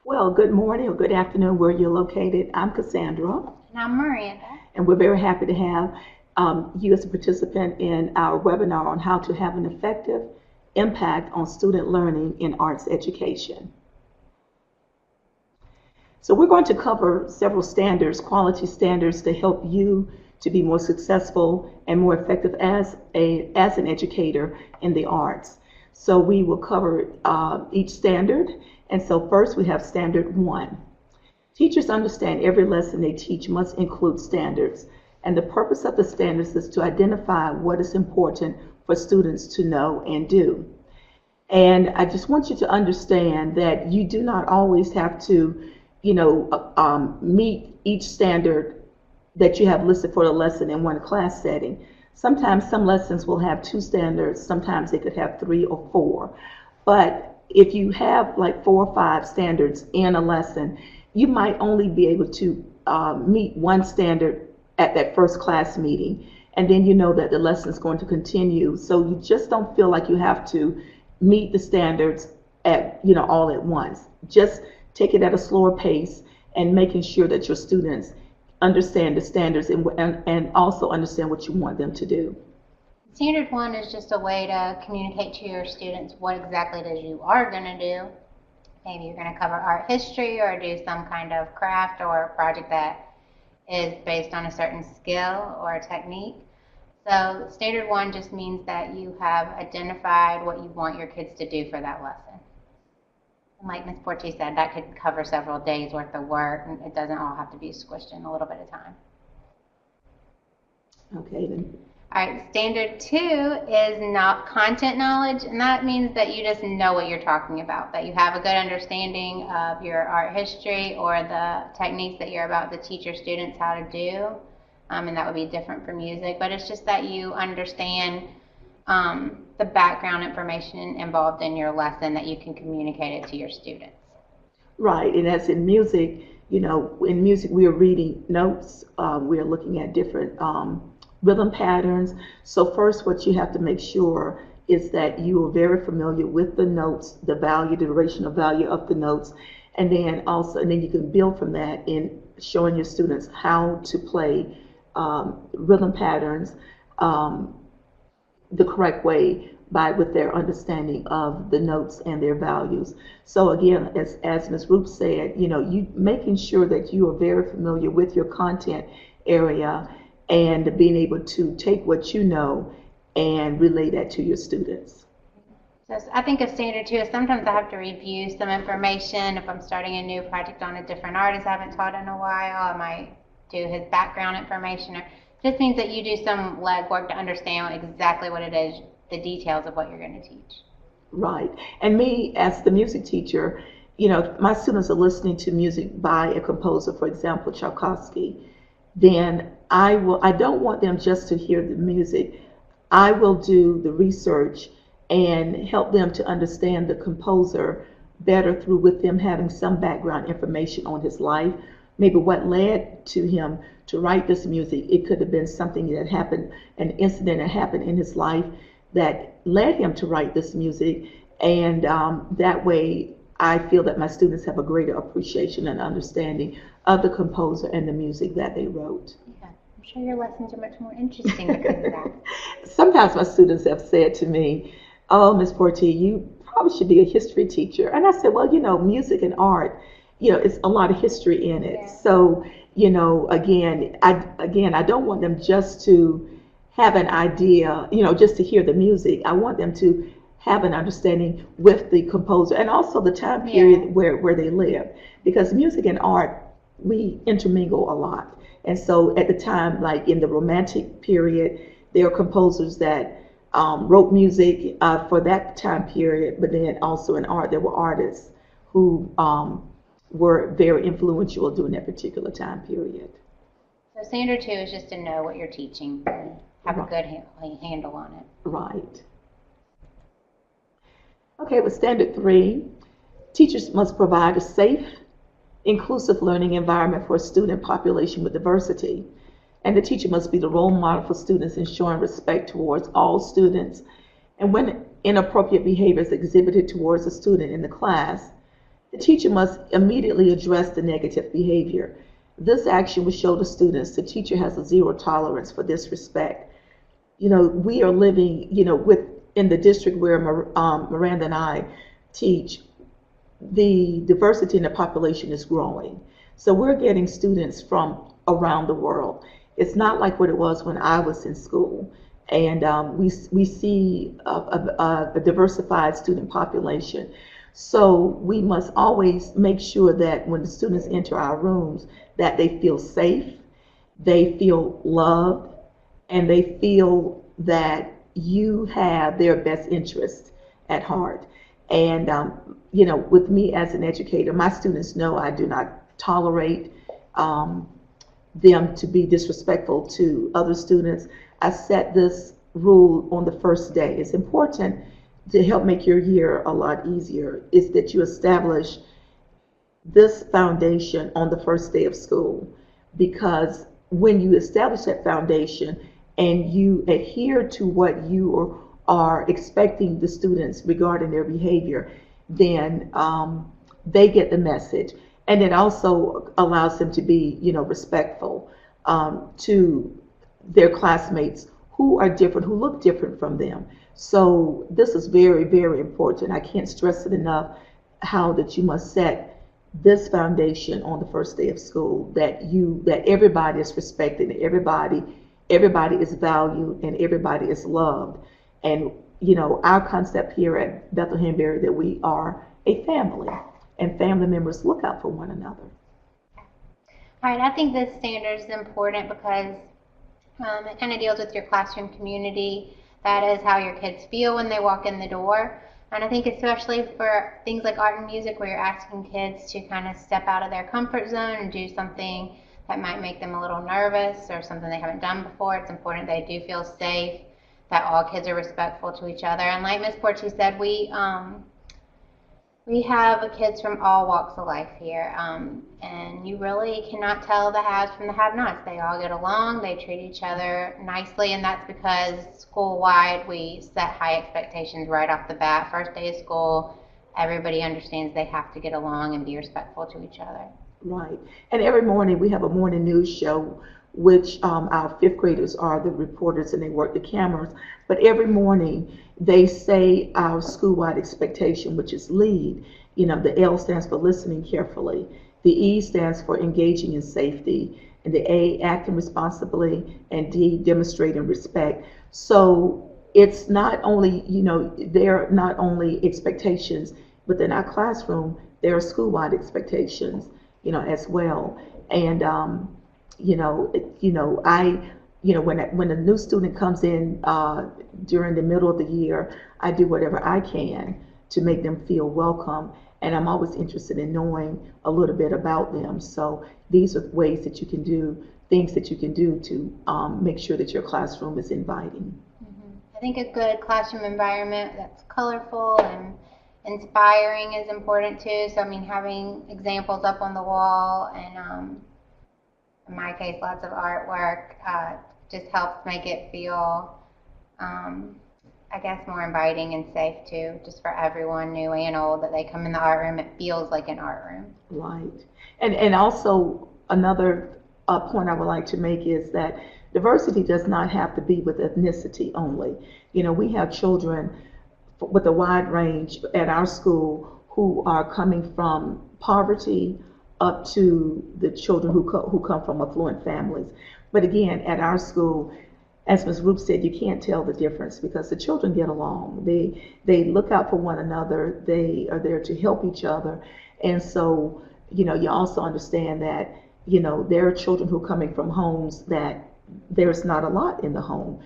Well, good morning or good afternoon where you're located. I'm Cassandra, And I'm Miranda. and we're very happy to have you as a participant in our webinar on how to have an effective impact on student learning in arts education. So we're going to cover several standards, quality standards to help you to be more successful and more effective as an educator in the arts. So we will cover each standard. And so first we have standard 1. Teachers understand every lesson they teach must include standards. And the purpose of the standards is to identify what is important for students to know and do. And I just want you to understand that you do not always have to, meet each standard that you have listed for the lesson in one class setting. Sometimes some lessons will have 2 standards, sometimes they could have 3 or 4. But if you have like 4 or 5 standards in a lesson, you might only be able to meet 1 standard at that first class meeting. And then you know that the lesson is going to continue. So you just don't feel like you have to meet the standards all at once. Just take it at a slower pace and making sure that your students understand the standards and also understand what you want them to do. Standard 1 is just a way to communicate to your students what exactly it is you are going to do. Maybe you're going to cover art history or do some kind of craft or project that is based on a certain skill or a technique. So standard 1 just means that you have identified what you want your kids to do for that lesson. And like Ms. Portee said, that could cover several days worth of work, and it doesn't all have to be squished in a little bit of time. Okay, then. All right, standard 2 is not content knowledge, and that means that you just know what you're talking about, that you have a good understanding of your art history or the techniques that you're about to teach your students how to do, and that would be different from music, but it's just that you understand the background information involved in your lesson, that you can communicate it to your students. Right, and as in music, in music we are reading notes, we are looking at different rhythm patterns. So first what you have to make sure is that you are very familiar with the notes, the value, the durational value of the notes, and then you can build from that in showing your students how to play rhythm patterns the correct way with their understanding of the notes and their values. So again, as Ms. Roop said, you making sure that you are very familiar with your content area and being able to take what you know and relay that to your students. So I think of standard 2 is sometimes I have to review some information. If I'm starting a new project on a different artist I haven't taught in a while, I might do his background information. It just means that you do some legwork to understand exactly what it is, the details of what you're going to teach. Right. And me as the music teacher, my students are listening to music by a composer, for example, Tchaikovsky. Then I don't want them just to hear the music. I will do the research and help them to understand the composer better with them having some background information on his life, maybe what led to him to write this music. It could have been something that happened, an incident that happened in his life that led him to write this music, and that way I feel that my students have a greater appreciation and understanding of the composer and the music that they wrote. Yeah, I'm sure your lessons are much more interesting because of that. Sometimes my students have said to me, "Oh, Ms. Portee, you probably should be a history teacher." And I said, well, music and art, it's a lot of history in it. Yeah. So, again, I don't want them just to have an idea, just to hear the music. I want them to have an understanding with the composer and also the time period where they live. Because music and art, we intermingle a lot. And so at the time, like in the Romantic period, there are composers that wrote music for that time period, but then also in art, there were artists who were very influential during that particular time period. So standard 2 is just to know what you're teaching and have a good handle on it. Right. Okay, with standard 3, teachers must provide a safe, inclusive learning environment for a student population with diversity. And the teacher must be the role model for students, ensuring respect towards all students. And when inappropriate behavior is exhibited towards a student in the class, The teacher must immediately address the negative behavior. This action will show the students the teacher has a zero tolerance for disrespect. We are living, in the district where Miranda and I teach, the diversity in the population is growing. So we're getting students from around the world. It's not like what it was when I was in school. And we see a diversified student population. So we must always make sure that when the students enter our rooms, that they feel safe, they feel loved, and they feel that you have their best interest at heart. And, with me as an educator, my students know I do not tolerate them to be disrespectful to other students. I set this rule on the first day. It's important to help make your year a lot easier, is that you establish this foundation on the first day of school. Because when you establish that foundation and you adhere to what you are expecting the students regarding their behavior, then they get the message. And it also allows them to be, respectful to their classmates who are different, who look different from them. So this is very, very important. I can't stress it enough how that you must set this foundation on the first day of school, that everybody is respected, everybody is valued, and everybody is loved. And our concept here at Bethel-Hanberry, that we are a family, and family members look out for one another. All right, I think this standard is important because it kind of deals with your classroom community. That is how your kids feel when they walk in the door. And I think especially for things like art and music, where you're asking kids to kind of step out of their comfort zone and do something that might make them a little nervous or something they haven't done before, it's important they do feel safe, that all kids are respectful to each other. And like Ms. Portee said, we have kids from all walks of life here, and you really cannot tell the haves from the have-nots. They all get along, they treat each other nicely, and that's because school-wide we set high expectations right off the bat. First day of school, everybody understands they have to get along and be respectful to each other. Right. And every morning we have a morning news show, which our fifth graders are the reporters and they work the cameras. But every morning they say our school-wide expectation, which is LEAD. The L stands for listening carefully. The E stands for engaging in safety. And the A, acting responsibly. And D, demonstrating respect. So it's not only, they're not only expectations within our classroom, there are school-wide expectations, as well. And, when a new student comes in during the middle of the year, I do whatever I can to make them feel welcome. And I'm always interested in knowing a little bit about them. So these are ways that you can do, things that you can do to make sure that your classroom is inviting. I think a good classroom environment that's colorful and inspiring is important too. So having examples up on the wall and in my case lots of artwork just helps make it feel more inviting and safe too, just for everyone, new and old, that they come in the art room, it feels like an art room. Right. And also another point I would like to make is that diversity does not have to be with ethnicity only. We have children with a wide range at our school who are coming from poverty up to the children who come from affluent families. But again, at our school, as Ms. Roop said, you can't tell the difference because the children get along. They look out for one another. They are there to help each other. And so, you also understand that, there are children who are coming from homes that there's not a lot in the home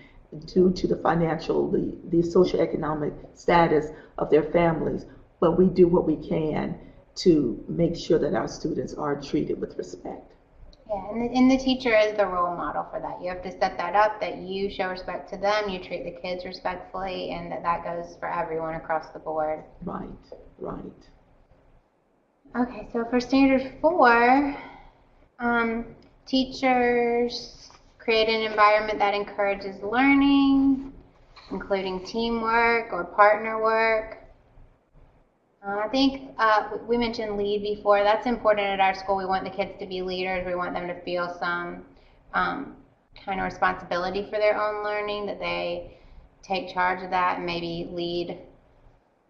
due to the financial, the socioeconomic status of their families. But we do what we can to make sure that our students are treated with respect. Yeah, and the teacher is the role model for that. You have to set that up, that you show respect to them, you treat the kids respectfully, and that goes for everyone across the board. Right. Okay, so for standard 4, teachers create an environment that encourages learning, including teamwork or partner work. I think we mentioned lead before. That's important at our school. We want the kids to be leaders. We want them to feel some kind of responsibility for their own learning, that they take charge of that and maybe lead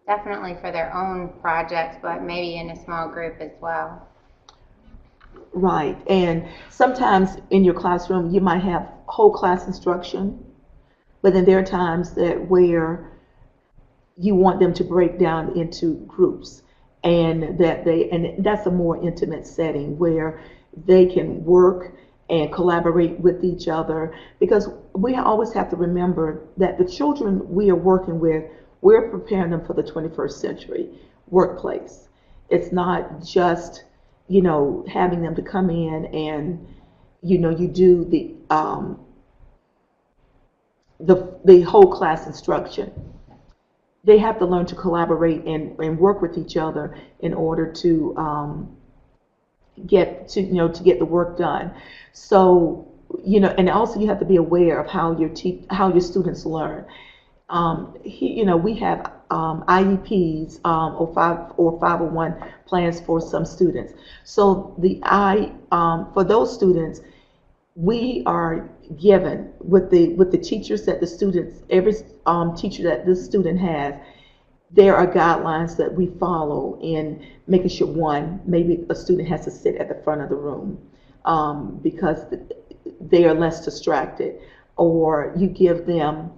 definitely for their own projects, but maybe in a small group as well. Right. And sometimes in your classroom, you might have whole class instruction, but then there are times that where you want them to break down into groups, and that's a more intimate setting where they can work and collaborate with each other, because we always have to remember that the children we are working with, we're preparing them for the 21st century workplace. It's not just, having them to come in and, you do the whole class instruction. They have to learn to collaborate and work with each other in order to get the work done. So, and also you have to be aware of how your students learn. We have IEPs or 501 plans for some students. So for those students, we are given with the teachers that the students, every teacher that this student has, there are guidelines that we follow in making sure, one, maybe a student has to sit at the front of the room because they are less distracted, or you give them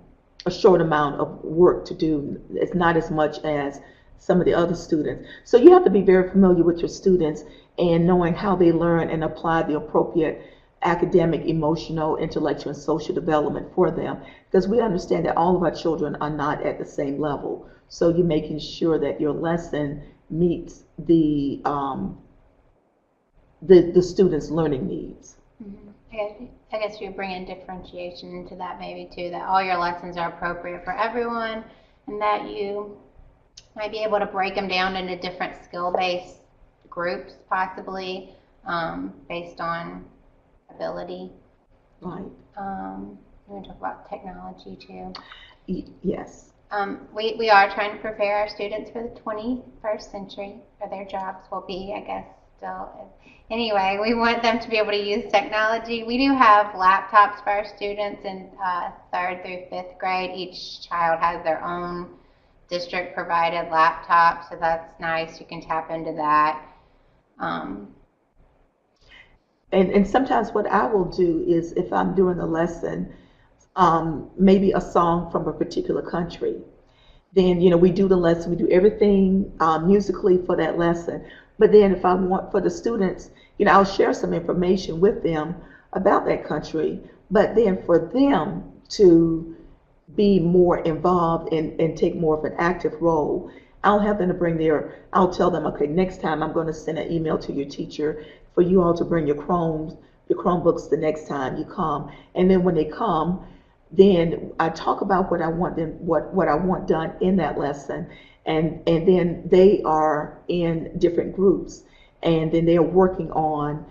a short amount of work to do. It's not as much as some of the other students. So you have to be very familiar with your students and knowing how they learn and apply the appropriate academic, emotional, intellectual, and social development for them, because we understand that all of our children are not at the same level. So you're making sure that your lesson meets the students' learning needs. Mm-hmm. I guess you're bringing differentiation into that maybe too, that all your lessons are appropriate for everyone, and that you might be able to break them down into different skill-based groups, possibly based on ability. Right. We're going to talk about technology too. Yes. We are trying to prepare our students for the 21st century, or their jobs will be, I guess, still. Anyway, we want them to be able to use technology. We do have laptops for our students in 3rd through 5th grade. Each child has their own district provided laptop, so that's nice. You can tap into that. And sometimes what I will do is, if I'm doing a lesson, maybe a song from a particular country, then we do the lesson, we do everything musically for that lesson. But then if I want for the students, I'll share some information with them about that country. But then for them to be more involved and take more of an active role, I'll have them to I'll tell them, okay, next time I'm going to send an email to your teacher for you all to bring your Chromebooks the next time you come. And then when they come, then I talk about what I want done in that lesson, and then they are in different groups, and then they're working on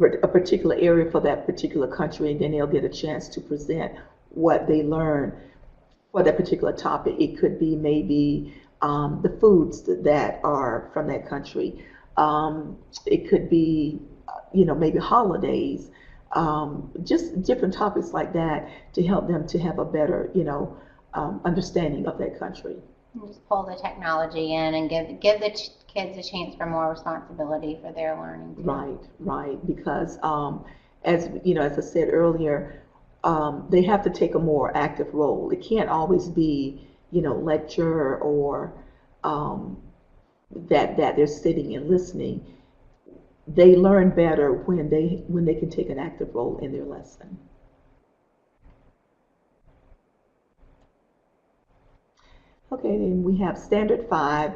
a particular area for that particular country, and then they'll get a chance to present what they learned for that particular topic. It could be maybe the foods that are from that country. It could be, maybe holidays, just different topics like that to help them to have a better, understanding of that country. And just pull the technology in and give the kids a chance for more responsibility for their learning too. Right. Because as I said earlier, they have to take a more active role. It can't always be, lecture or that they're sitting and listening. They learn better when they can take an active role in their lesson. Okay, then we have standard 5,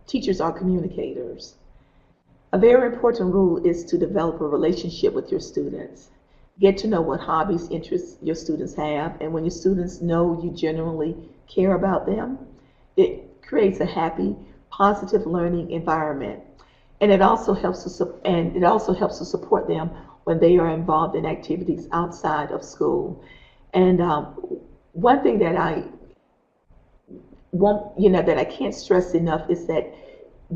teachers are communicators. A very important rule is to develop a relationship with your students. Get to know what hobbies, interests your students have, and when your students know you genuinely care about them, it creates a happy, positive learning environment. And it also helps to support them when they are involved in activities outside of school. And one thing that I can't stress enough is that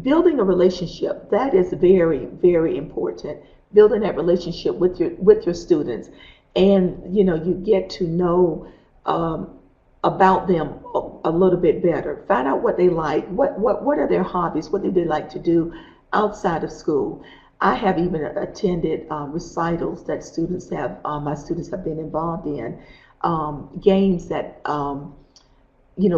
building a relationship, that is very, very important. Building that relationship with your students, and you get to know about them a little bit better. Find out what they like, what are their hobbies, what do they like to do outside of school. I have even attended recitals that my students have been involved in, games that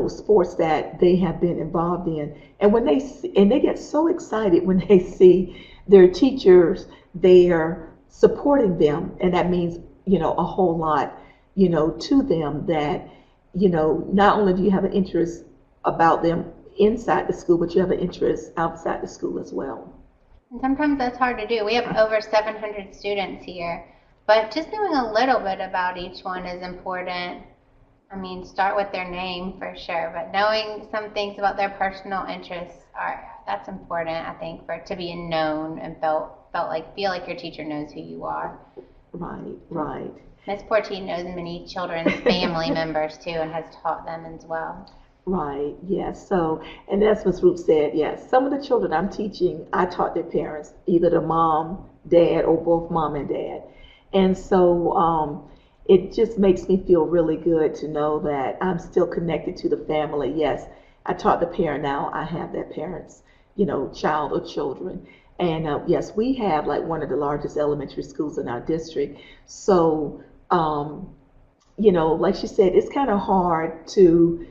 sports that they have been involved in. And when they get so excited when they see their teachers there supporting them, and that means, a whole lot, to them, that, not only do you have an interest about them inside the school, but you have an interest outside the school as well. And sometimes that's hard to do. We have over 700 students here, but just knowing a little bit about each one is important. I mean, start with their name for sure, but knowing some things about their personal interests that's important, I think, for it to be known and feel like your teacher knows who you are. Right, right. Miss Portee knows many children's family members too, and has taught them as well. Right, yes. So, and that's what Roop said, yes. Some of the children I'm teaching, I taught their parents, either the mom, dad, or both mom and dad. And so it just makes me feel really good to know that I'm still connected to the family. Yes, I taught the parent, now I have that parent's, child or children. And yes, we have like one of the largest elementary schools in our district. So, like she said, it's kind of hard to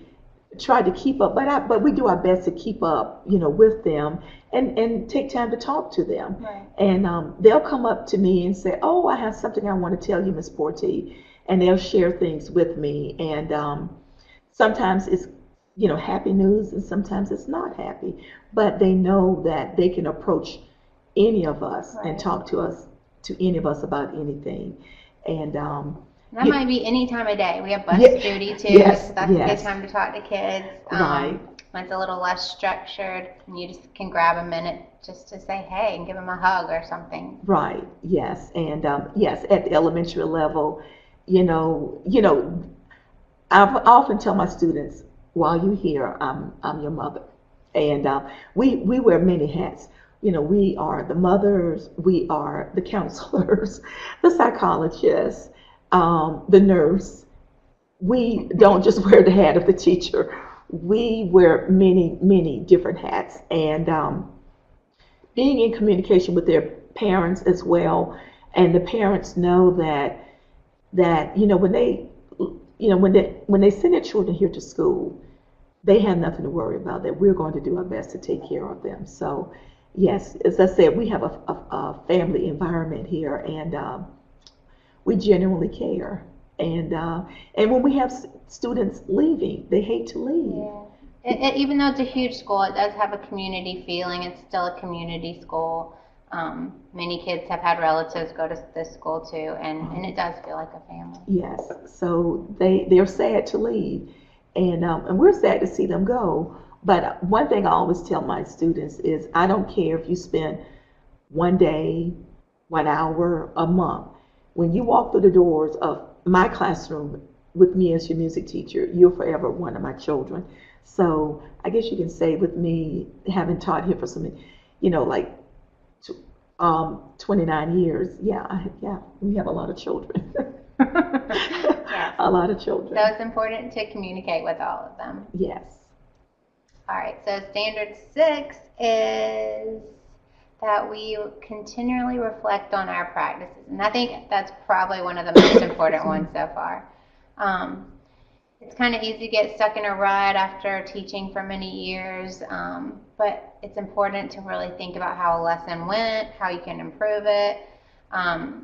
try to keep up, but we do our best to keep up, with them, and take time to talk to them. Right. And they'll come up to me and say, "Oh, I have something I want to tell you, Miss Portee," and they'll share things with me. And sometimes it's happy news, and sometimes it's not happy. But they know that they can approach any of us Right. and talk to any of us about anything. And that might be any time of day. We have bus Yeah, duty too, yes, so that's a yes. good time to talk to kids. Right. When it's a little less structured, and you just can grab a minute just to say hey and give them a hug or something. Right. Yes. And yes, at the elementary level, I often tell my students, while you're here, I'm your mother, and we wear many hats. We are the mothers, we are the counselors, the psychologists, the nurse. We don't just wear the hat of the teacher. We wear many, many different hats, and being in communication with their parents as well, and the parents know that when they send their children here to school, they have nothing to worry about. That we're going to do our best to take care of them. So, yes, as I said, we have a family environment here, and we genuinely care. And when we have students leaving, they hate to leave. Yeah. Even though it's a huge school, it does have a community feeling. It's still a community school. Many kids have had relatives go to this school too, and it does feel like a family. Yes, so they're sad to leave, and we're sad to see them go. But one thing I always tell my students is, I don't care if you spend one day, 1 hour, a month. When you walk through the doors of my classroom with me as your music teacher, you're forever one of my children. So I guess you can say, with me having taught here for some, like 29 years, yeah, we have a lot of children. Yes. A lot of children. So it's important to communicate with all of them. Yes. All right, so standard 6 is that we continually reflect on our practices. And I think that's probably one of the most important ones so far. It's kind of easy to get stuck in a rut after teaching for many years, but it's important to really think about how a lesson went, how you can improve it. Do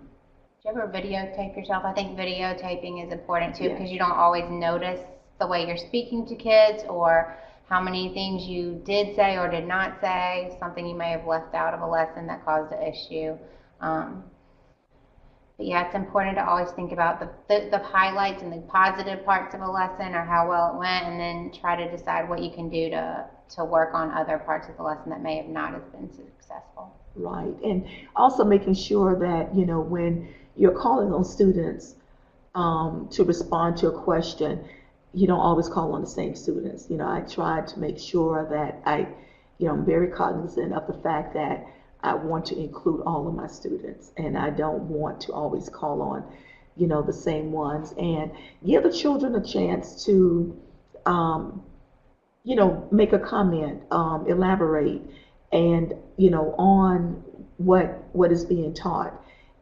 you ever videotape yourself? I think videotaping is important too, because you don't always notice the way you're speaking to kids, or how many things you did say or did not say, something you may have left out of a lesson that caused an issue. But yeah, it's important to always think about the highlights and the positive parts of a lesson, or how well it went, and then try to decide what you can do to work on other parts of the lesson that may have not have been successful. Right, and also making sure that, when you're calling on students to respond to a question, you don't always call on the same students. I try to make sure that I I'm very cognizant of the fact that I want to include all of my students, and I don't want to always call on, the same ones, and give the children a chance to, um, make a comment, elaborate, and on what is being taught.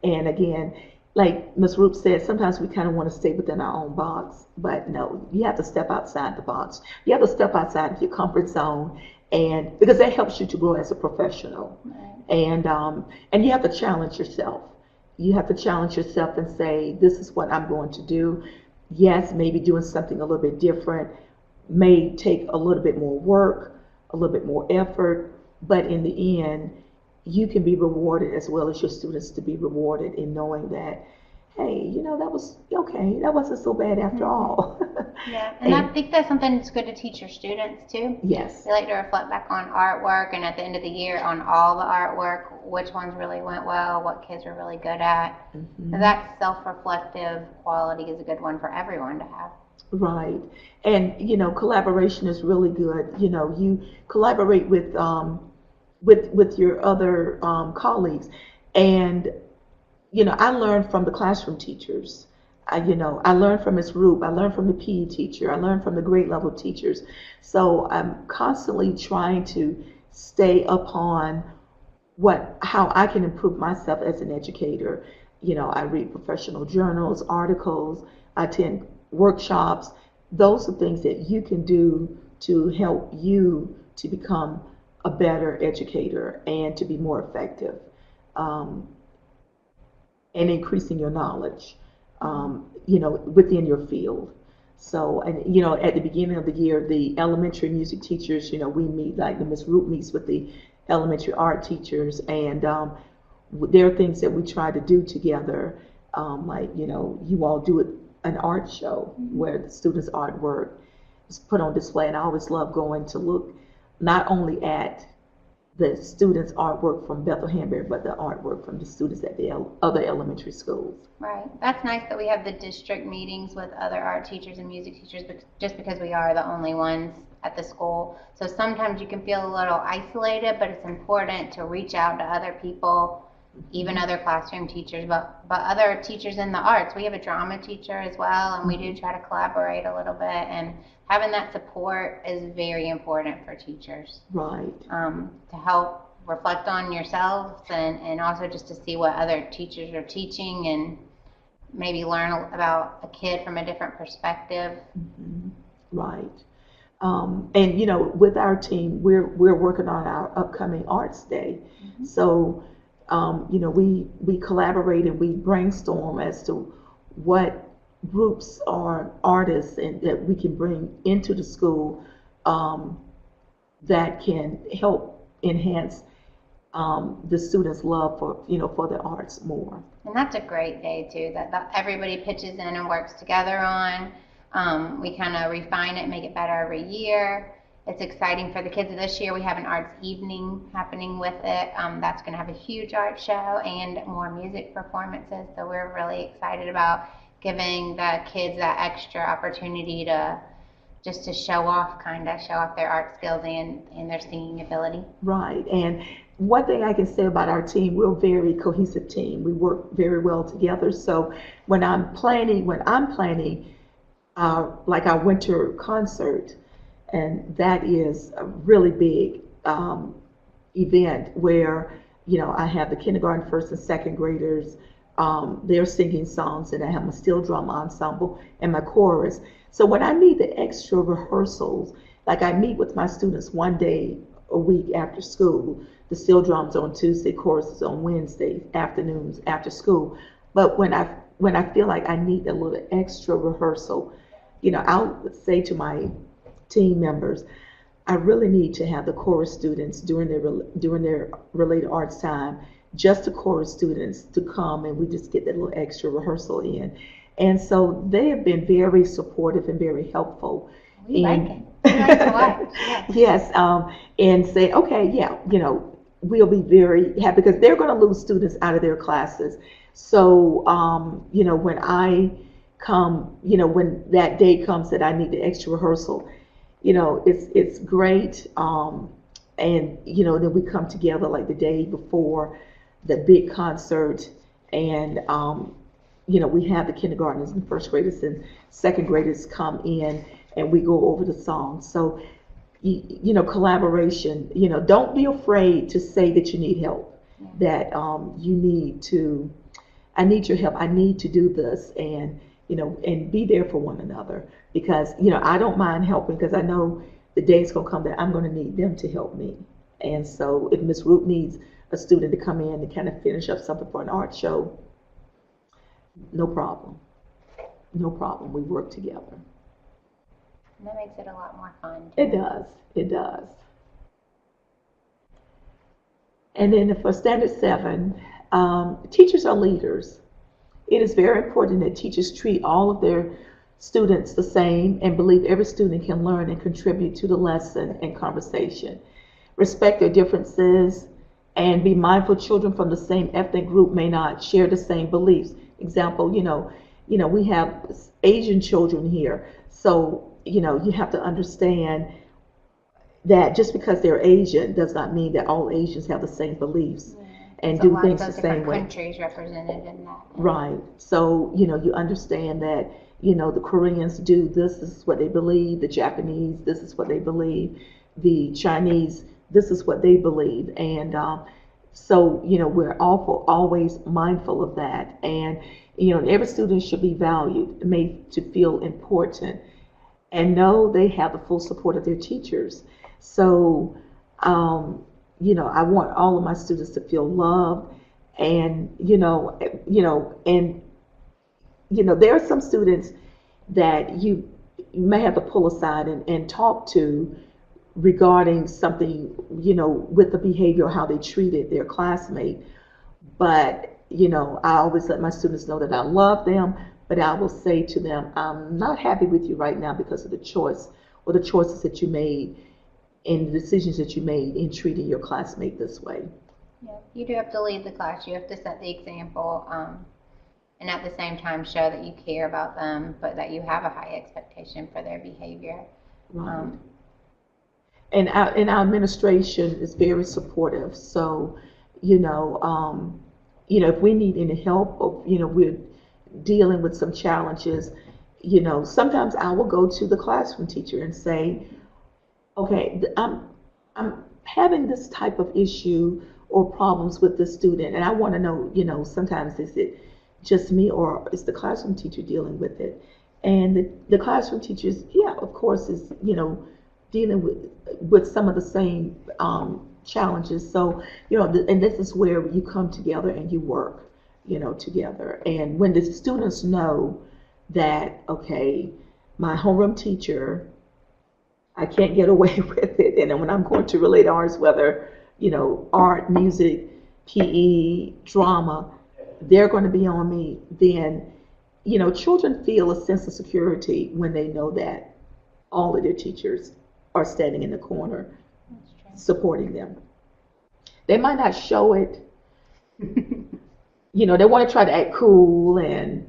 And again, like Ms. Roop said, sometimes we kind of want to stay within our own box, but no, you have to step outside the box. You have to step outside of your comfort zone, and because that helps you to grow as a professional. Right. And you have to challenge yourself. You have to challenge yourself and say, this is what I'm going to do. Yes, maybe doing something a little bit different may take a little bit more work, a little bit more effort, but in the end, you can be rewarded as well as your students to be rewarded in knowing that, hey, that was okay. That wasn't so bad after all. Yeah, and I think that's something that's good to teach your students too. Yes. They like to reflect back on artwork, and at the end of the year on all the artwork, which ones really went well, what kids are really good at. Mm-hmm. So that self-reflective quality is a good one for everyone to have. Right. And, collaboration is really good. You collaborate with your other colleagues. And, I learned from the classroom teachers. I learned from Ms. Roop. I learned from the PE teacher. I learned from the grade level teachers. So I'm constantly trying to stay upon how I can improve myself as an educator. I read professional journals, articles, I attend workshops. Those are things that you can do to help you to become a better educator and to be more effective, and increasing your knowledge, within your field. So, and at the beginning of the year, the elementary music teachers, we meet, like the Ms. Roop meets with the elementary art teachers, and there are things that we try to do together, like, you all do an art show where the students' artwork is put on display, and I always love going to look not only at the students' artwork from Bethel-Hanberry, but the artwork from the students at the other elementary schools. Right. That's nice that we have the district meetings with other art teachers and music teachers, just because we are the only ones at the school. So sometimes you can feel a little isolated, but it's important to reach out to other people, even other classroom teachers, but other teachers in the arts. We have a drama teacher as well, and we do try to collaborate a little bit, and having that support is very important for teachers. Right. To help reflect on yourselves, and also just to see what other teachers are teaching, and maybe learn about a kid from a different perspective. Mm-hmm. Right. And with our team, we're working on our upcoming Arts Day. Mm-hmm. So we collaborate and we brainstorm as to what groups or artists and that we can bring into the school, that can help enhance the students' love for the arts more. And that's a great day too, that everybody pitches in and works together on. We kind of refine it, make it better every year. It's exciting for the kids. This year we have an arts evening happening with it. That's going to have a huge art show and more music performances. So we're really excited about giving the kids that extra opportunity to show off their art skills and their singing ability. Right. And one thing I can say about our team, we're a very cohesive team. We work very well together. So when I'm planning like our winter concert, and that is a really big event where, I have the kindergarten, first and second graders, they're singing songs, and I have my steel drum ensemble and my chorus. So when I need the extra rehearsals, like I meet with my students one day a week after school, the steel drums on Tuesday, choruses on Wednesday afternoons after school. But when I feel like I need a little extra rehearsal, I'll say to my team members, I really need to have the chorus students during their related arts time, just the chorus students to come, and we just get that little extra rehearsal in. And so they have been very supportive and very helpful. We like it. We like to watch. Yes. And say, okay, yeah, we'll be very happy because they're going to lose students out of their classes. So, when I come, when that day comes that I need the extra rehearsal, it's great. and then we come together like the day before the big concert, and we have the kindergartners and first graders and second graders come in, and we go over the songs. So collaboration. Don't be afraid to say that you need help, that you need to, I need your help, I need to do this, and and be there for one another, because I don't mind helping, because I know the day's gonna come that I'm gonna need them to help me. And so if Miss Roop needs a student to come in to kind of finish up something for an art show, no problem. No problem. We work together. And that makes it a lot more fun. It does. It does. And then for Standard 7, teachers are leaders. It is very important that teachers treat all of their students the same and believe every student can learn and contribute to the lesson and conversation. Respect their differences and be mindful children from the same ethnic group may not share the same beliefs. Example, we have Asian children here. So, you have to understand that just because they're Asian does not mean that all Asians have the same beliefs and do things the same way. Countries represented in that. Right. So, you understand that, the Koreans do this is what they believe, the Japanese, this is what they believe, the Chinese, this is what they believe. And so, we're always mindful of that. And, every student should be valued, made to feel important, and know they have the full support of their teachers. So, I want all of my students to feel loved, and there are some students that you may have to pull aside and talk to regarding something, with the behavior or how they treated their classmate. But, I always let my students know that I love them, but I will say to them, I'm not happy with you right now because of the choice or the choices that you made and the decisions that you made in treating your classmate this way. Yeah, you do have to lead the class. You have to set the example, and at the same time show that you care about them, but that you have a high expectation for their behavior. Right. And our administration is very supportive. So, if we need any help, or we're dealing with some challenges, sometimes I will go to the classroom teacher and say, okay, I'm having this type of issue or problems with this student, and I want to know, sometimes is it just me or is the classroom teacher dealing with it? And the classroom teachers, of course, is dealing with some of the same challenges. So, and this is where you come together and you work, together. And when the students know that, okay, my homeroom teacher, I can't get away with it. And then when I'm going to relate arts, whether, art, music, PE, drama, they're going to be on me, then, children feel a sense of security when they know that all of their teachers are standing in the corner supporting them. They might not show it. They want to try to act cool and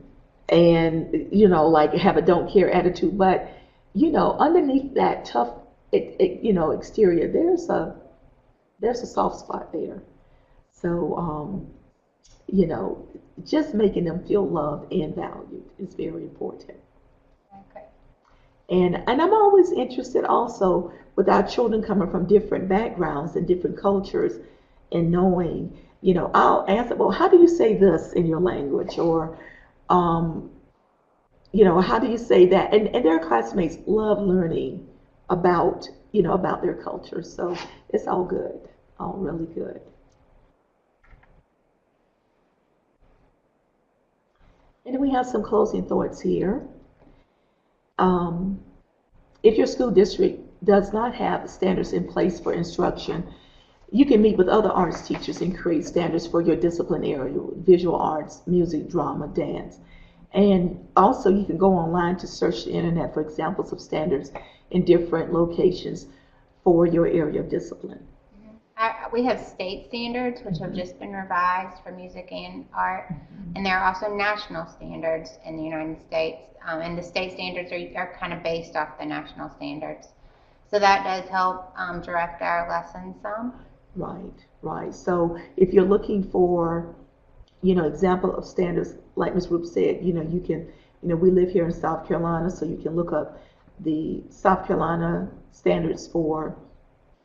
like have a don't care attitude, but underneath that tough exterior, there's a soft spot there. So just making them feel loved and valued is very important. Okay. And I'm always interested also with our children coming from different backgrounds and different cultures, and knowing, I'll answer, well, how do you say this in your language? Or, how do you say that? And their classmates love learning about, about their culture. So it's all good, all really good. And then we have some closing thoughts here. If your school district does not have standards in place for instruction, you can meet with other arts teachers and create standards for your discipline area: visual arts, music, drama, dance. And also you can go online to search the internet for examples of standards in different locations for your area of discipline. We have state standards, which have just been revised for music and art, and there are also national standards in the United States, and the state standards are kind of based off the national standards. So that does help direct our lessons some. Right, right. So if you're looking for, example of standards, like Ms. Roop said, you can, we live here in South Carolina, so you can look up the South Carolina standards for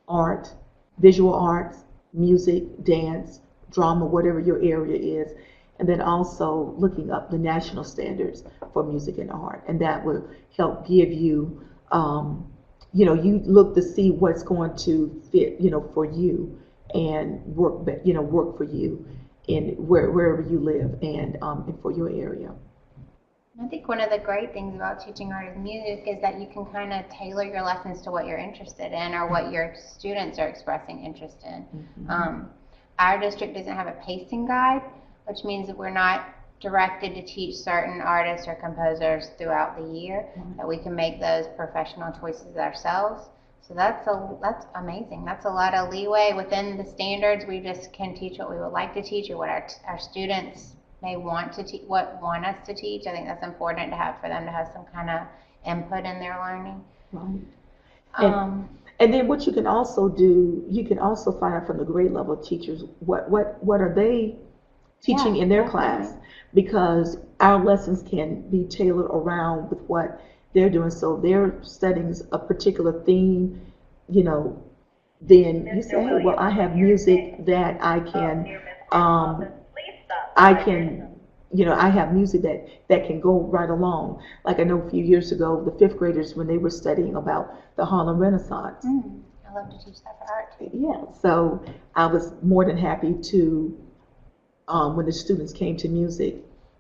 art, visual arts, music, dance, drama, whatever your area is, and then also looking up the national standards for music and art, and that will help give you, you look to see what's going to fit, for you and work for you in wherever you live and for your area. I think one of the great things about teaching art and music is that you can kind of tailor your lessons to what you're interested in or what your students are expressing interest in. Mm-hmm. Our district doesn't have a pacing guide, which means that we're not directed to teach certain artists or composers throughout the year, that we can make those professional choices ourselves. So that's amazing. That's a lot of leeway within the standards. We just can teach what we would like to teach or what our students may want to want us to teach. I think that's important to have for them to have some kind of input in their learning. Right. And then what you can also do, you can also find out from the grade level teachers what are they teaching in their class, because our lessons can be tailored around with what they're doing. So if they're studying a particular theme, then you say, hey, well, I have music that I can I have music that can go right along. Like I know a few years ago, the fifth graders, when they were studying about the Harlem Renaissance. I love to teach that for art too. Yeah, so I was more than happy to, when the students came to music,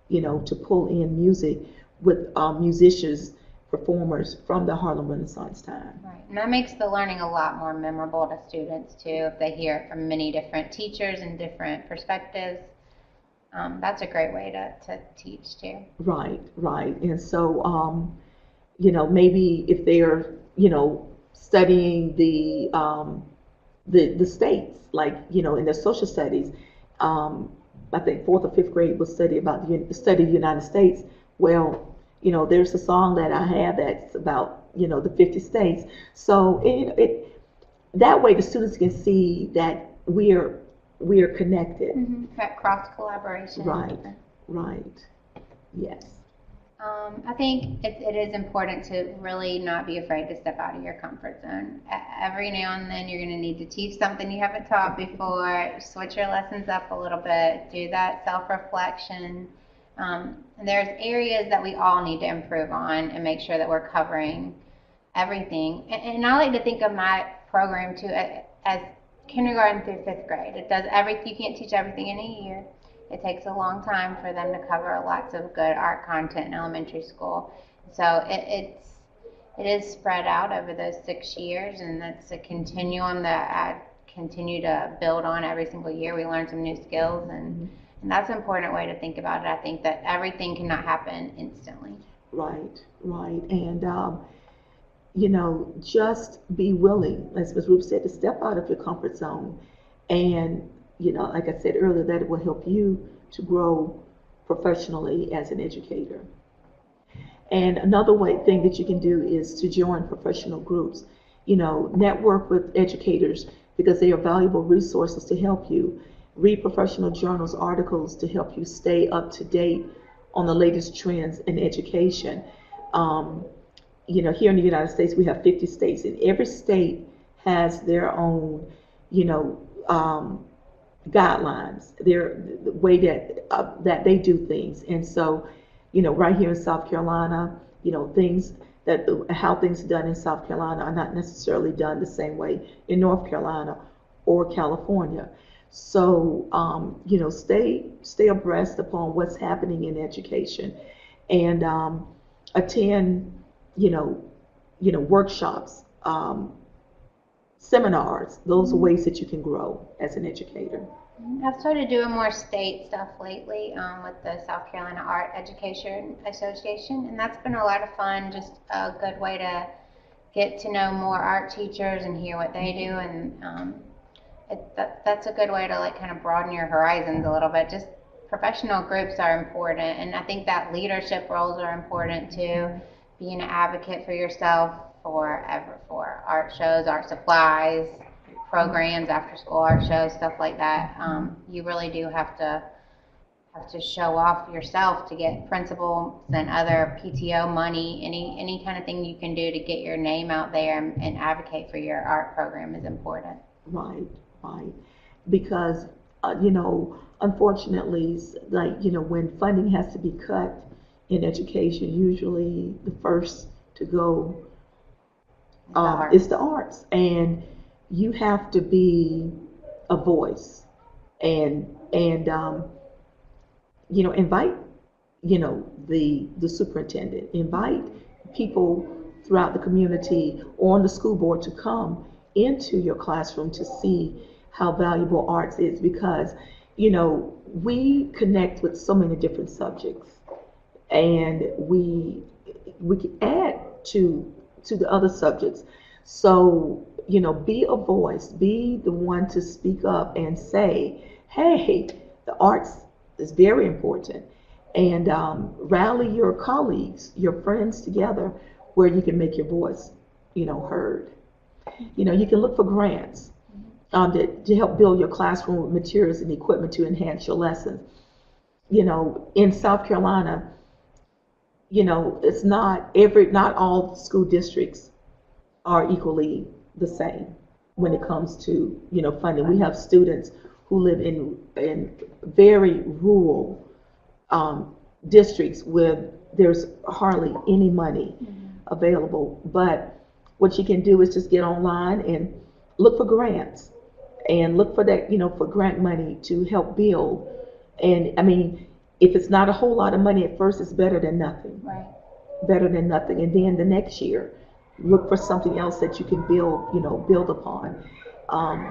to pull in music with musicians, performers from the Harlem Renaissance time. Right, and that makes the learning a lot more memorable to students too, if they hear it from many different teachers and different perspectives. That's a great way to teach too. Right, right. And so, maybe if they're, studying the states, like, in their social studies, I think fourth or fifth grade will study about the study of the United States. Well, there's a song that I have that's about, the 50 states. So that way the students can see that we are connected. That cross collaboration. Right, right, yes. I think it is important to really not be afraid to step out of your comfort zone. Every now and then you're going to need to teach something you haven't taught before, switch your lessons up a little bit, do that self-reflection. And there's areas that we all need to improve on and make sure that we're covering everything. And I like to think of my program too as kindergarten through fifth grade. It does everything. You can't teach everything in a year. It takes a long time for them to cover lots of good art content in elementary school. So it is spread out over those 6 years, and that's a continuum that I continue to build on every single year. We learn some new skills, and that's an important way to think about it. I think that everything cannot happen instantly. Right, right. And just be willing, as Ms. Roop said, to step out of your comfort zone. And, like I said earlier, that it will help you to grow professionally as an educator. And another thing that you can do is to join professional groups. Network with educators because they are valuable resources to help you. Read professional journals, articles to help you stay up to date on the latest trends in education. Here in the United States, we have 50 states, and every state has their own, guidelines, the way that they do things. And so, right here in South Carolina, how things are done in South Carolina are not necessarily done the same way in North Carolina or California. So, stay abreast upon what's happening in education, and attend, workshops, seminars. Those are ways that you can grow as an educator. I've started doing more state stuff lately with the South Carolina Art Education Association, and that's been a lot of fun, just a good way to get to know more art teachers and hear what they do, and that's a good way to kind of broaden your horizons a little bit. Just professional groups are important, and I think that leadership roles are important too, being an advocate for yourself, for art shows, art supplies, programs, after school art shows, stuff like that. You really do have to show off yourself to get principals and other PTO money. Any kind of thing you can do to get your name out there and advocate for your art program is important. Right, right. Because, you know, unfortunately, like, you know, when funding has to be cut in education, usually the first to go is the arts. And you have to be a voice and you know, invite, you know, the superintendent, invite people throughout the community or on the school board to come into your classroom to see how valuable arts is, because, you know, we connect with so many different subjects, and we can add to the other subjects. So, you know, be a voice, be the one to speak up and say, hey, the arts is very important. And rally your colleagues, your friends together where you can make your voice, you know, heard. You know, you can look for grants to help build your classroom with materials and equipment to enhance your lessons. You know, in South Carolina, you know, it's not all school districts are equally the same when it comes to, you know, funding. We have students who live in very rural districts where there's hardly any money available. But what you can do is just get online and look for grants and look for that, you know, for grant money to help build. And I mean, if it's not a whole lot of money at first, it's better than nothing. Right. Better than nothing. And then the next year, look for something else that you can build, you know, build upon.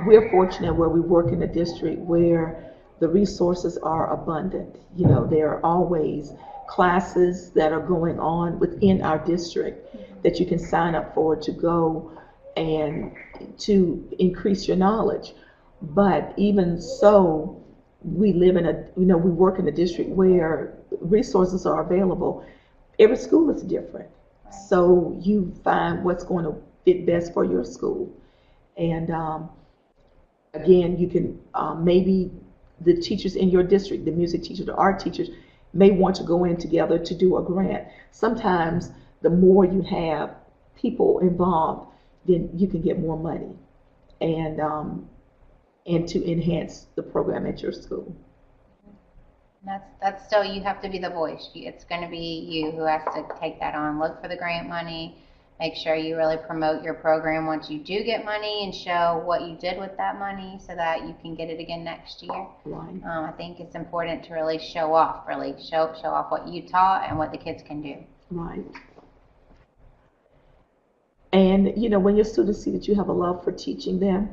We're fortunate where we work in a district where the resources are abundant. You know, there are always classes that are going on within our district that you can sign up for to go and to increase your knowledge. But even so, we live in a, you know, we work in a district where resources are available. Every school is different. So you find what's going to fit best for your school. And again, you can maybe the teachers in your district, the music teachers, the art teachers, may want to go in together to do a grant. Sometimes the more you have people involved, then you can get more money and to enhance the program at your school. That's still, you have to be the voice. It's going to be you who has to take that on. Look for the grant money. Make sure you really promote your program once you do get money and show what you did with that money so that you can get it again next year. Right. I think it's important to really show off what you taught and what the kids can do. Right. And, you know, when your students see that you have a love for teaching them,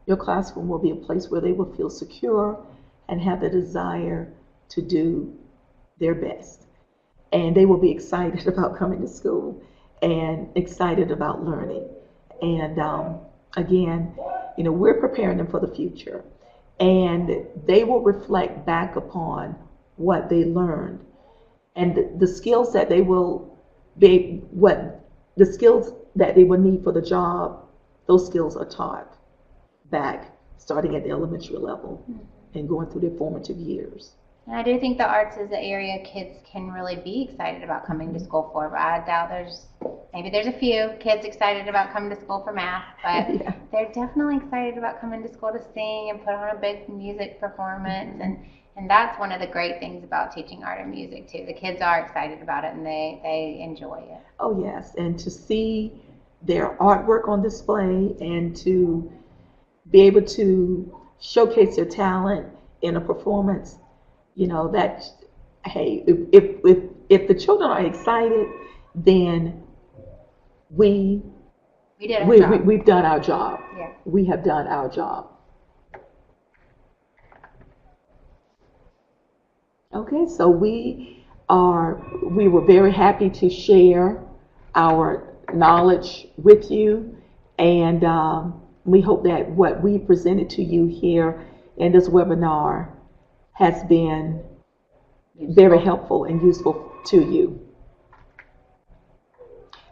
your classroom will be a place where they will feel secure and have the desire to do their best. And they will be excited about coming to school and excited about learning. And again, you know, we're preparing them for the future. And they will reflect back upon what they learned. And the skills that they will be, the skills that they will need for the job, those skills are taught back, starting at the elementary level and going through their formative years. And I do think the arts is the area kids can really be excited about coming to school for. But I doubt there's a few kids excited about coming to school for math, but yeah, they're definitely excited about coming to school to sing and put on a big music performance. And that's one of the great things about teaching art and music too. The kids are excited about it and they enjoy it. Oh yes, and to see their artwork on display and to be able to showcase their talent in a performance, you know, that, hey, if the children are excited, then we've done our job. Yeah. We have done our job. Okay, so we were very happy to share our knowledge with you, and we hope that what we presented to you here in this webinar has been very helpful and useful to you.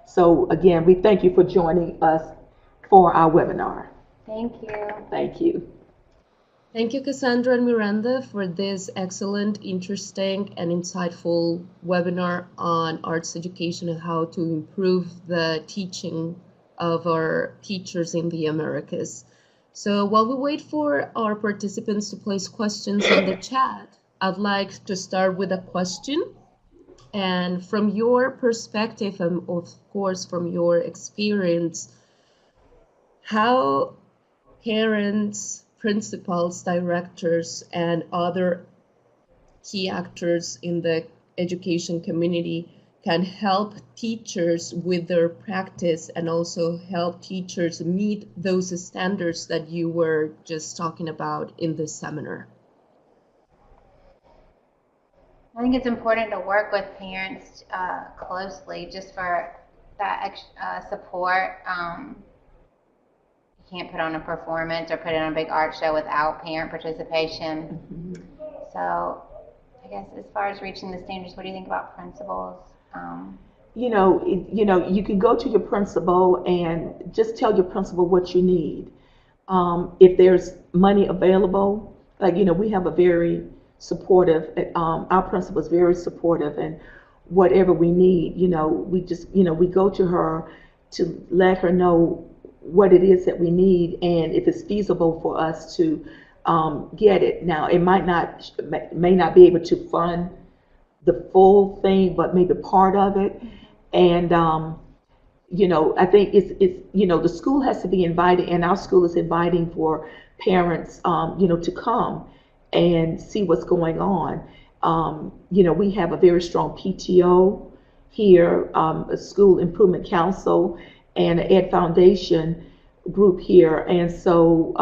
So again, we thank you for joining us for our webinar. Thank you. Thank you. Thank you, Cassandra and Miranda, for this excellent, interesting, and insightful webinar on arts education and how to improve the teaching of our teachers in the Americas. So while we wait for our participants to place questions in the chat, I'd like to start with a question. And from your perspective, and of course from your experience, how parents, principals, directors, and other key actors in the education community can help teachers with their practice and also help teachers meet those standards that you were just talking about in this seminar? I think it's important to work with parents closely just for that support. You can't put on a performance or put on a big art show without parent participation. Mm-hmm. So I guess as far as reaching the standards, what do you think about principals? You can go to your principal and just tell your principal what you need. If there's money available, we have a very supportive, our principal is very supportive, and whatever we need, we go to her to let her know what it is that we need and if it's feasible for us to get it. Now, it may not be able to fund the full thing, but maybe part of it. And I think it's the school has to be invited, and our school is inviting for parents to come and see what's going on. We have a very strong PTO here, a school improvement council, and an Ed Foundation group here. And so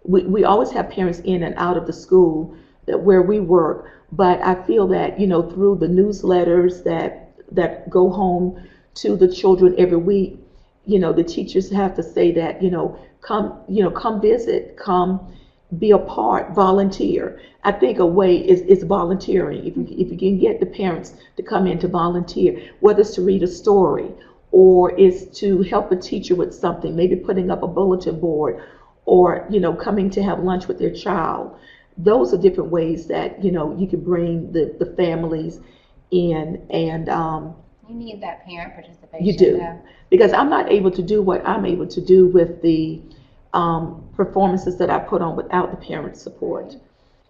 we always have parents in and out of the school where we work. But I feel that, through the newsletters that go home to the children every week, the teachers have to say that, come visit, come be a part, volunteer. I think a way is volunteering. If you can get the parents to come in to volunteer, whether it's to read a story or is to help a teacher with something, maybe putting up a bulletin board or, coming to have lunch with their child. Those are different ways that, you can bring the families in. And you need that parent participation. You do. Though. Because I'm not able to do what I'm able to do with the performances that I put on without the parent support.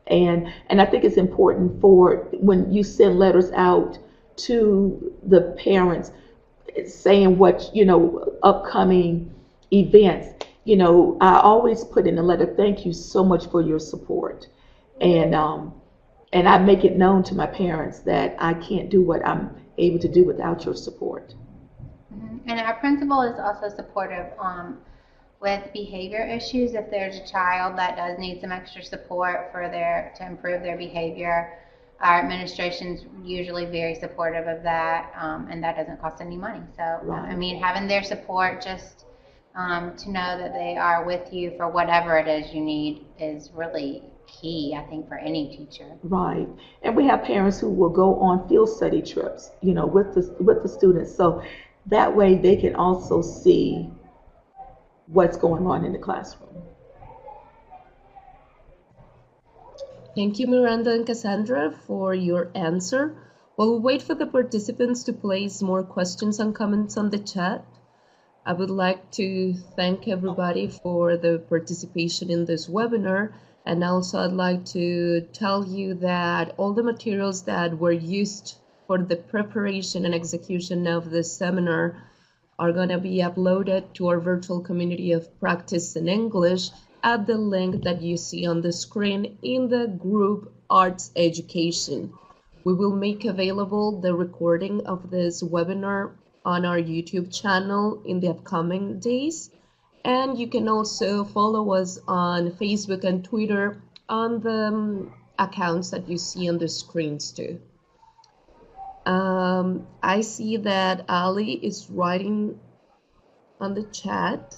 And I think it's important for when you send letters out to the parents saying what, upcoming events, I always put in the letter, thank you so much for your support. And I make it known to my parents that I can't do what I'm able to do without your support. Mm-hmm. And our principal is also supportive with behavior issues. If there's a child that does need some extra support to improve their behavior, our administration's usually very supportive of that, and that doesn't cost any money. So, right. Having their support just to know that they are with you for whatever it is you need is really key, I think, for any teacher. Right. And we have parents who will go on field study trips, with the students. So that way they can also see what's going on in the classroom. Thank you, Miranda and Cassandra, for your answer. While we wait for the participants to place more questions and comments on the chat, I would like to thank everybody for the participation in this webinar. And also I'd like to tell you that all the materials that were used for the preparation and execution of this seminar are going to be uploaded to our virtual community of practice in English at the link that you see on the screen in the group Arts Education. We will make available the recording of this webinar on our YouTube channel in the upcoming days. And you can also follow us on Facebook and Twitter on the accounts that you see on the screens too. I see that Ali is writing on the chat.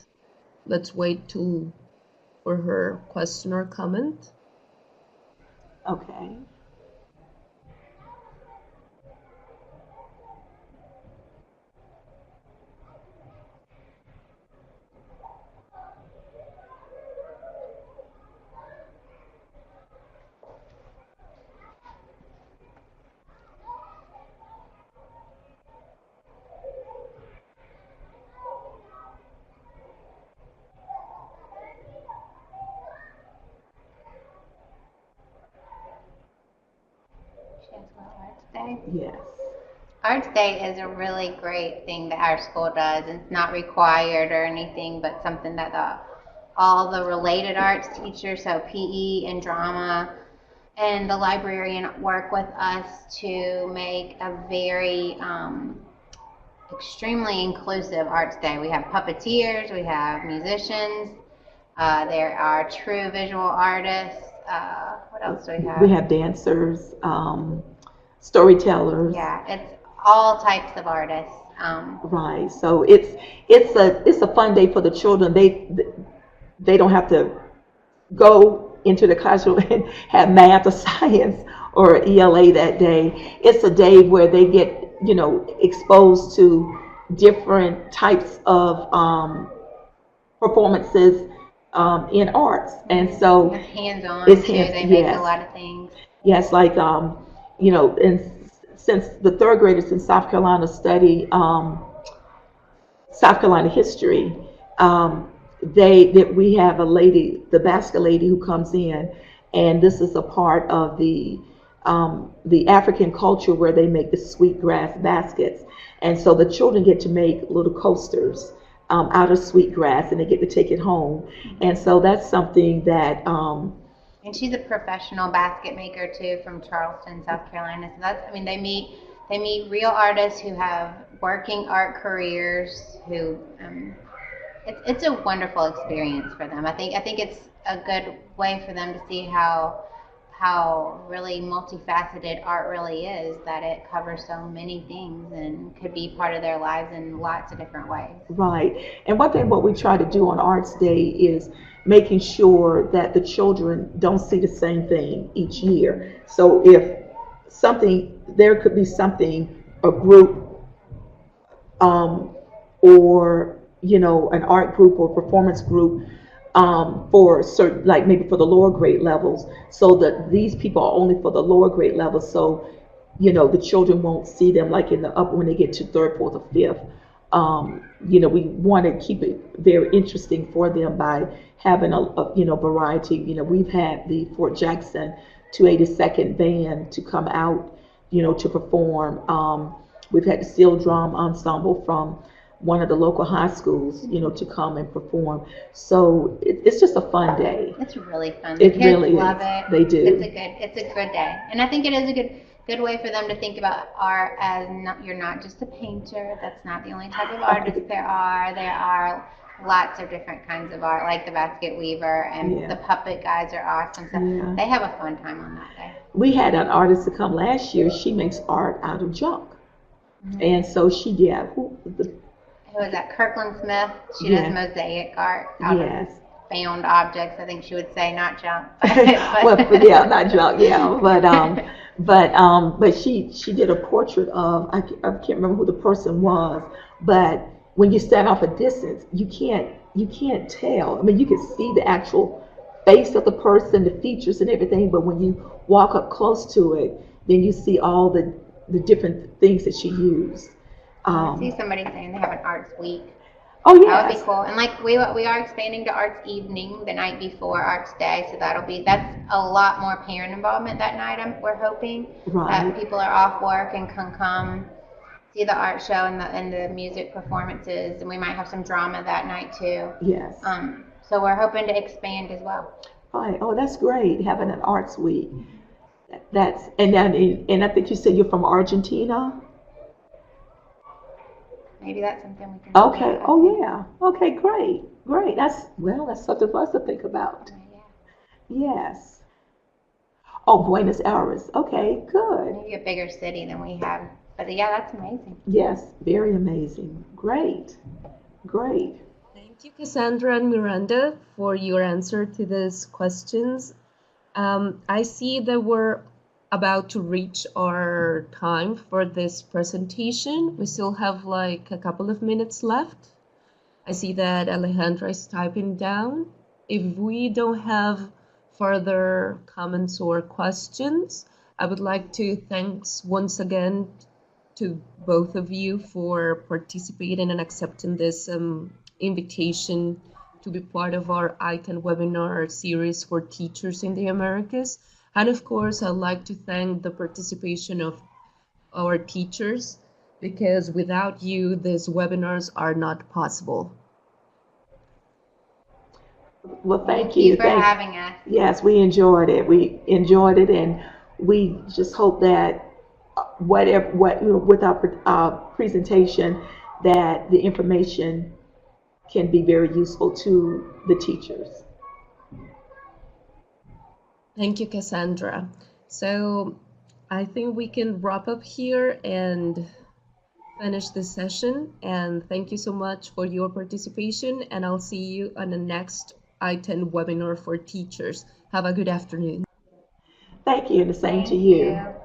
Let's wait for her question or comment. Okay. Yes. Arts Day is a really great thing that our school does. It's not required or anything, but something that all the related arts teachers, so PE and drama, and the librarian work with us to make a very extremely inclusive Arts Day. We have puppeteers, we have musicians, there are true visual artists. What else do we have? We have dancers, storytellers. Yeah, it's all types of artists. Right. So it's a fun day for the children. They don't have to go into the classroom and have math or science or ELA that day. It's a day where they get, exposed to different types of performances in arts. And so it's hands-on too. They make a lot of things. Yes, like and since the third graders in South Carolina study South Carolina history, we have a lady, the basket lady, who comes in, and this is a part of the African culture where they make the sweetgrass baskets, and so the children get to make little coasters out of sweetgrass, and they get to take it home, and so that's something that. And she's a professional basket maker too, from Charleston, South Carolina. So they meet real artists who have working art careers. Who it's a wonderful experience for them. I think it's a good way for them to see how really multifaceted art really is. That it covers so many things and could be part of their lives in lots of different ways. Right. And what we try to do on Arts Day is making sure that the children don't see the same thing each year. So if there could be something, a group, or an art group or performance group for certain, like maybe for the lower grade levels, so that these people are only for the lower grade levels. So the children won't see them like in the upper when they get to third, fourth, or fifth. We want to keep it very interesting for them by having a variety. We've had the Fort Jackson 282nd band to come out, to perform. We've had the steel drum ensemble from one of the local high schools, to come and perform. So it's just a fun day. It's really fun. The kids really love is. it. They do. It's a good day, and I think it is a good way for them to think about art as you're not just a painter. That's not the only type of artist there are. There are lots of different kinds of art, like the basket weaver, and the puppet guys are awesome. So they have a fun time on that day. We had an artist to come last year. She makes art out of junk. Mm-hmm. And so who was that? Kirkland Smith. She does mosaic art out of found objects. I think she would say, not junk. Well, not junk. Yeah, but she did a portrait of, I can't remember who the person was, but when you stand off a distance, you can't tell. I mean, you can see the actual face of the person, the features and everything, but when you walk up close to it, then you see all the different things that she used. I see somebody saying they have an arts week. Oh yeah, that would be cool. And like we are expanding to arts evening the night before Arts Day, so that's a lot more parent involvement that night. We're hoping that people are off work and can come see the art show and the music performances, and we might have some drama that night too. Yes. So we're hoping to expand as well. Right. Oh, that's great, having an arts week. And I think you said you're from Argentina. Maybe that's something we can. Okay. Oh yeah. Okay. Great. That's something for us to think about. Yeah. Yes. Oh, Buenos Aires. Okay. Good. Maybe a bigger city than we have, but yeah, that's amazing. Yes. Very amazing. Great. Thank you, Cassandra and Miranda, for your answer to these questions. I see that we're about to reach our time for this presentation. We still have like a couple of minutes left. I see that Alejandra is typing down. If we don't have further comments or questions, I would like to thanks once again to both of you for participating and accepting this invitation to be part of our ITEN webinar series for teachers in the Americas. And of course, I'd like to thank the participation of our teachers, because without you, these webinars are not possible. Well, thank Thank you you. for having us. Yes, we enjoyed it. We enjoyed it, and we just hope that with our presentation, that the information can be very useful to the teachers. Thank you, Cassandra. So I think we can wrap up here and finish this session. And thank you so much for your participation. And I'll see you on the next ITEN webinar for teachers. Have a good afternoon. Thank you, and the same Thank to you. you.